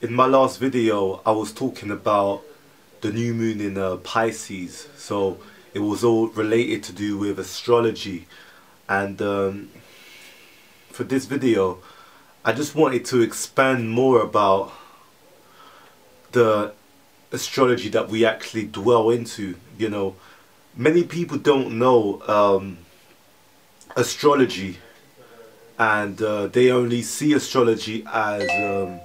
In my last video, I was talking about the new moon in Pisces, so it was all related to do with astrology. And for this video, I just wanted to expand more about the astrology that we actually dwell into. You know, many people don't know astrology, and they only see astrology as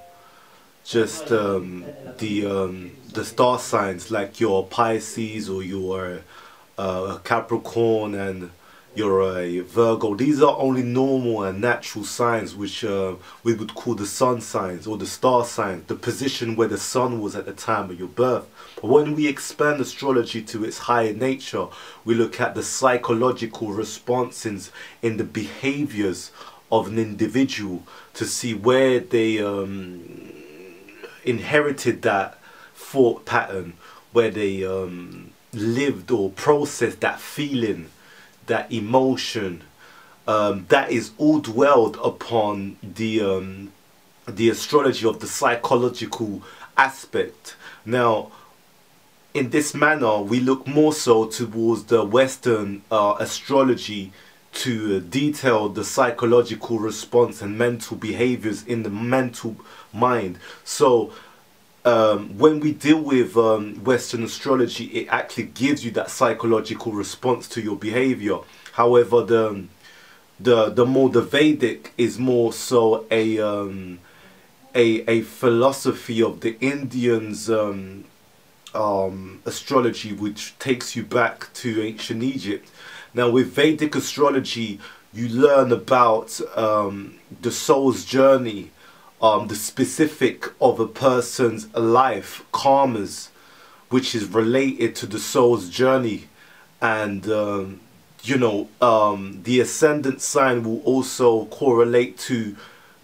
just the star signs, like your Pisces or your Capricorn and you're a Virgo. These are only normal and natural signs, which we would call the sun signs or the star signs, the position where the sun was at the time of your birth. But when we expand astrology to its higher nature, we look at the psychological responses in the behaviors of an individual to see where they inherited that thought pattern, where they lived or processed that feeling, that emotion. That is all dwelled upon the astrology of the psychological aspect. Now, in this manner, we look more so towards the Western astrology to detail the psychological response and mental behaviors in the mental mind. So when we deal with Western astrology, it actually gives you that psychological response to your behavior. However, the Vedic is more so a philosophy of the Indians' astrology, which takes you back to ancient Egypt. Now, with Vedic astrology, you learn about the soul's journey, the specific of a person's life, karmas, which is related to the soul's journey. And you know, the ascendant sign will also correlate to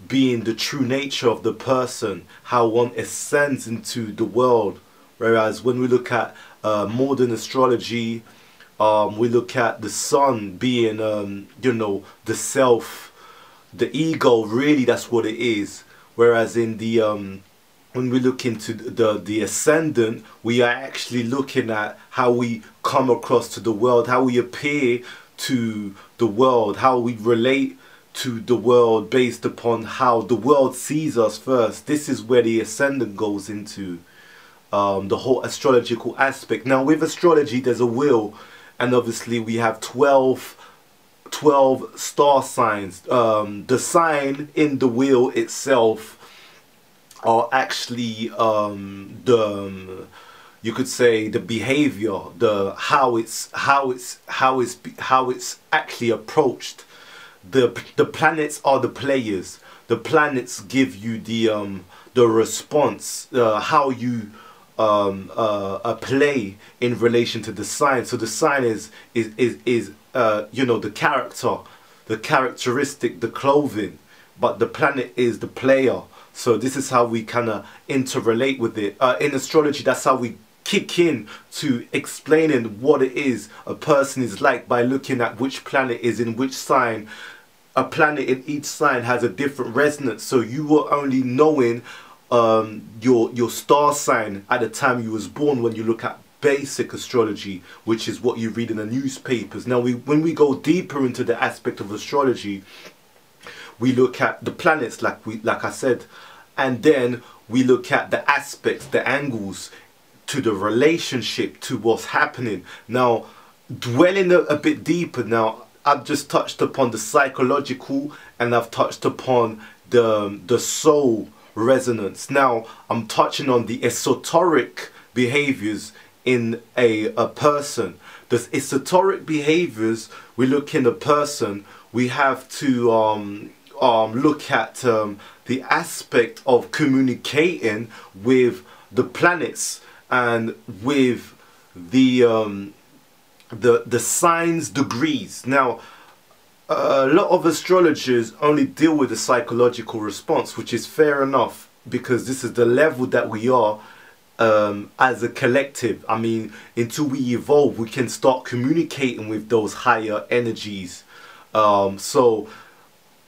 being the true nature of the person, how one ascends into the world. Whereas when we look at modern astrology, we look at the sun being you know, the self, the ego. Really, that's what it is. Whereas in the when we look into the ascendant, we are actually looking at how we come across to the world, how we appear to the world, how we relate to the world based upon how the world sees us first. This is where the ascendant goes into the whole astrological aspect. Now, with astrology, there's a wheel, and obviously we have 12 star signs. The sign in the wheel itself are actually you could say the behavior, the how it's actually approached. The planets are the players. The planets give you the response, how you play in relation to the sign. So the sign is you know, the character, the characteristic, the clothing, but the planet is the player. So this is how we kind of interrelate with it. In astrology, that's how we kick in to explaining what it is a person is like by looking at which planet is in which sign. A planet in each sign has a different resonance, so you were only knowing your star sign at the time you was born when you look at basic astrology, which is what you read in the newspapers. Now, when we go deeper into the aspect of astrology, we look at the planets, like I said, and then we look at the aspects, the angles to the relationship to what's happening. Now, dwelling a bit deeper, now I've just touched upon the psychological and I've touched upon the soul resonance. Now I'm touching on the esoteric behaviors in a person. The esoteric behaviors we look in a person, we have to look at the aspect of communicating with the planets and with the signs degrees. Now, a lot of astrologers only deal with the psychological response, which is fair enough, because this is the level that we are as a collective. I mean, until we evolve, we can start communicating with those higher energies. So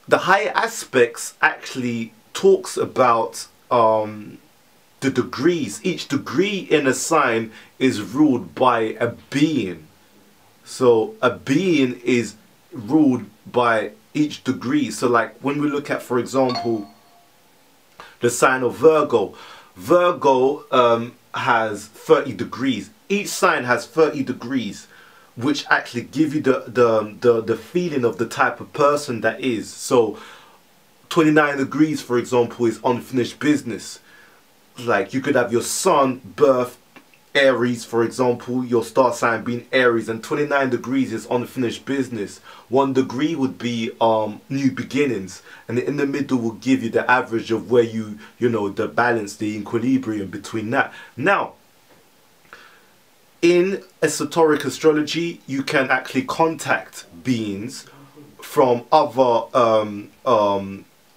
the higher aspects actually talks about the degrees. Each degree in a sign is ruled by a being. So a being is ruled by each degree. So like when we look at, for example, the sign of Virgo. Virgo has 30 degrees. Each sign has 30 degrees, which actually give you the feeling of the type of person that is. So 29 degrees, for example, is unfinished business. Like you could have your sun birth Aries, for example, your star sign being Aries, and 29 degrees is unfinished business. 1 degree would be new beginnings, and in the middle will give you the average of where you know, the balance, the equilibrium between that. Now, in esoteric astrology, you can actually contact beings from other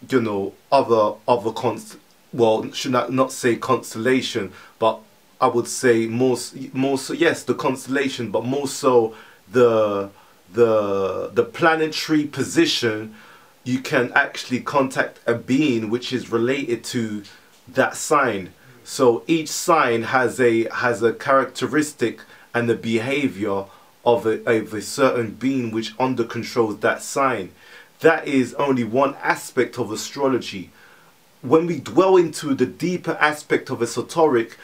you know, well, should not say constellation, but I would say more so, yes, the constellation, but more so the planetary position. You can actually contact a being which is related to that sign. So each sign has a characteristic and the behavior of a certain being which under controls that sign. That is only one aspect of astrology. When we dwell into the deeper aspect of esoteric,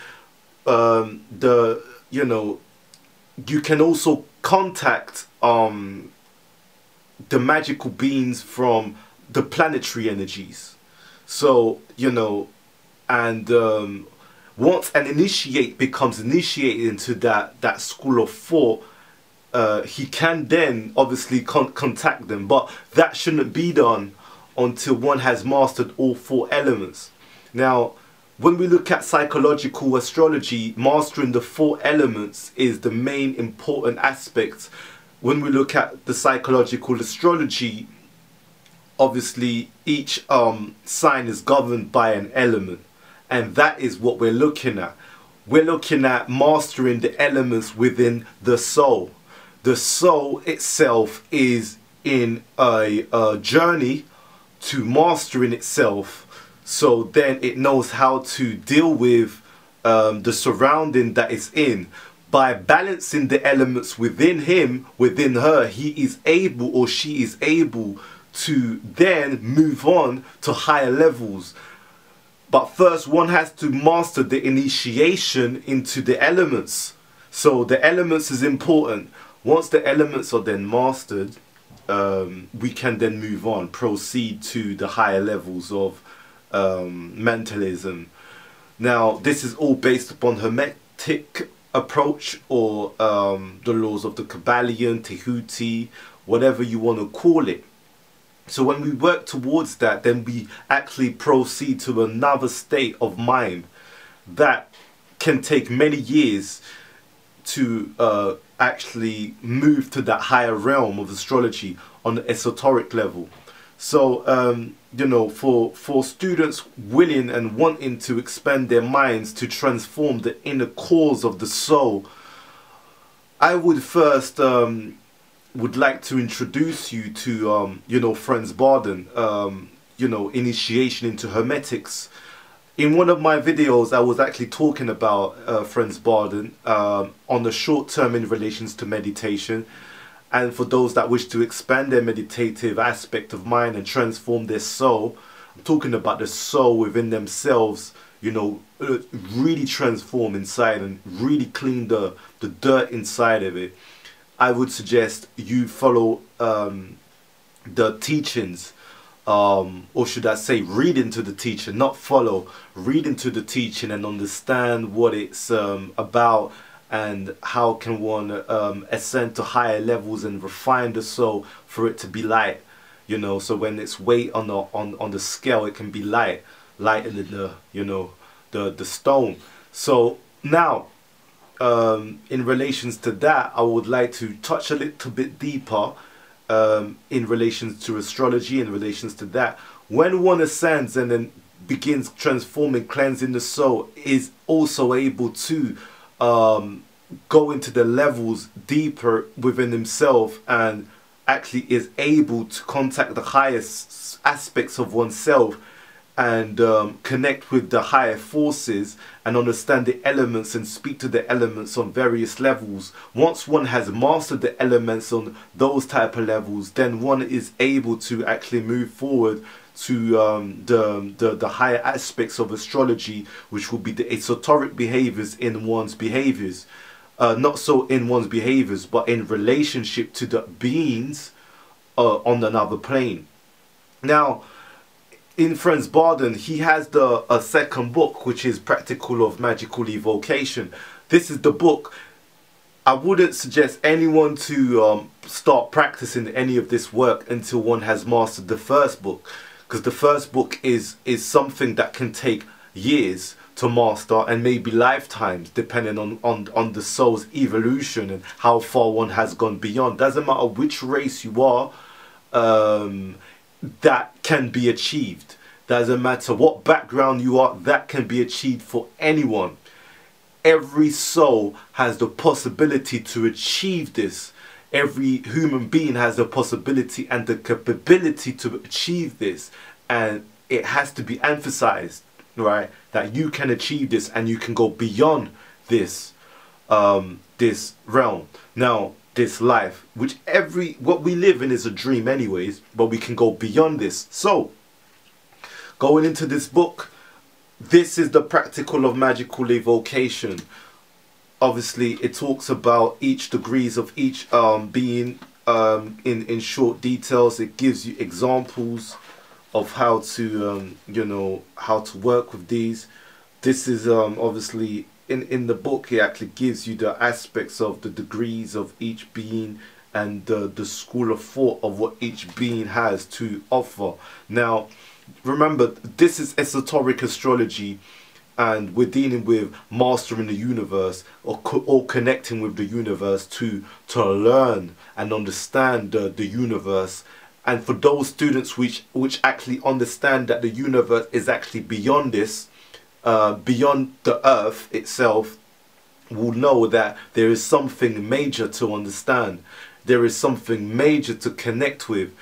you know, you can also contact the magical beings from the planetary energies. So, you know, and once an initiate becomes initiated into that school of thought, he can then obviously contact them, but that shouldn't be done until one has mastered all 4 elements. Now, when we look at psychological astrology, mastering the 4 elements is the main important aspect. When we look at the psychological astrology, obviously each sign is governed by an element, and that is what we're looking at. We're looking at mastering the elements within the soul. The soul itself is in a journey to mastering itself, so then it knows how to deal with the surrounding that it's in. By balancing the elements within him, within her, he is able, or she is able, to then move on to higher levels. But first one has to master the initiation into the elements. So the elements is important. Once the elements are then mastered, we can then move on, proceed to the higher levels of mentalism. Now, this is all based upon Hermetic approach, or the laws of the Kabbalion, Tehuti, whatever you want to call it. So when we work towards that, then we actually proceed to another state of mind that can take many years to actually move to that higher realm of astrology on the esoteric level. So you know, for students willing and wanting to expand their minds to transform the inner cause of the soul, I would first would like to introduce you to you know, Franz Barden, you know, initiation into Hermetics. In one of my videos, I was actually talking about Franz Barden on the short term in relations to meditation. And for those that wish to expand their meditative aspect of mind and transform their soul, I'm talking about the soul within themselves, you know, really transform inside and really clean the dirt inside of it. I would suggest you follow the teachings, or should I say read into the teaching, not follow, read into the teaching and understand what it's about, and how can one ascend to higher levels and refine the soul for it to be light, you know. So when it's weight on the scale, it can be lighter than the, you know, the stone. So now, in relations to that, I would like to touch a little bit deeper in relations to astrology, in relations to that. When one ascends and then begins transforming, cleansing the soul, is also able to go into the levels deeper within himself, and actually is able to contact the highest aspects of oneself, and connect with the higher forces and understand the elements and speak to the elements on various levels. Once one has mastered the elements on those type of levels, then one is able to actually move forward to the higher aspects of astrology, which will be the esoteric behaviors in one's behaviors. Not so in one's behaviors, but in relationship to the beings on another plane. Now, in Franz Barden, he has a second book, which is Practical of Magical Evocation. This is the book. I wouldn't suggest anyone to start practicing any of this work until one has mastered the first book, because the first book is something that can take years to master and maybe lifetimes, depending on the soul's evolution and how far one has gone beyond. Doesn't matter which race you are, that can be achieved. Doesn't matter what background you are, that can be achieved for anyone. Every soul has the possibility to achieve this. Every human being has the possibility and the capability to achieve this, and it has to be emphasized, right, that you can achieve this and you can go beyond this this realm. Now, this life, which what we live in is a dream anyways, but we can go beyond this. So going into this book, this is the Practical of Magical Evocation. Obviously it talks about each degrees of each being in short details. It gives you examples of how to you know, how to work with these. This is obviously in the book, it actually gives you the aspects of the degrees of each being and the school of thought of what each being has to offer. Now remember, this is esoteric astrology, and we're dealing with mastering the universe or connecting with the universe to learn and understand the universe. And for those students which actually understand that the universe is actually beyond this, beyond the earth itself, will know that there is something major to understand. There is something major to connect with.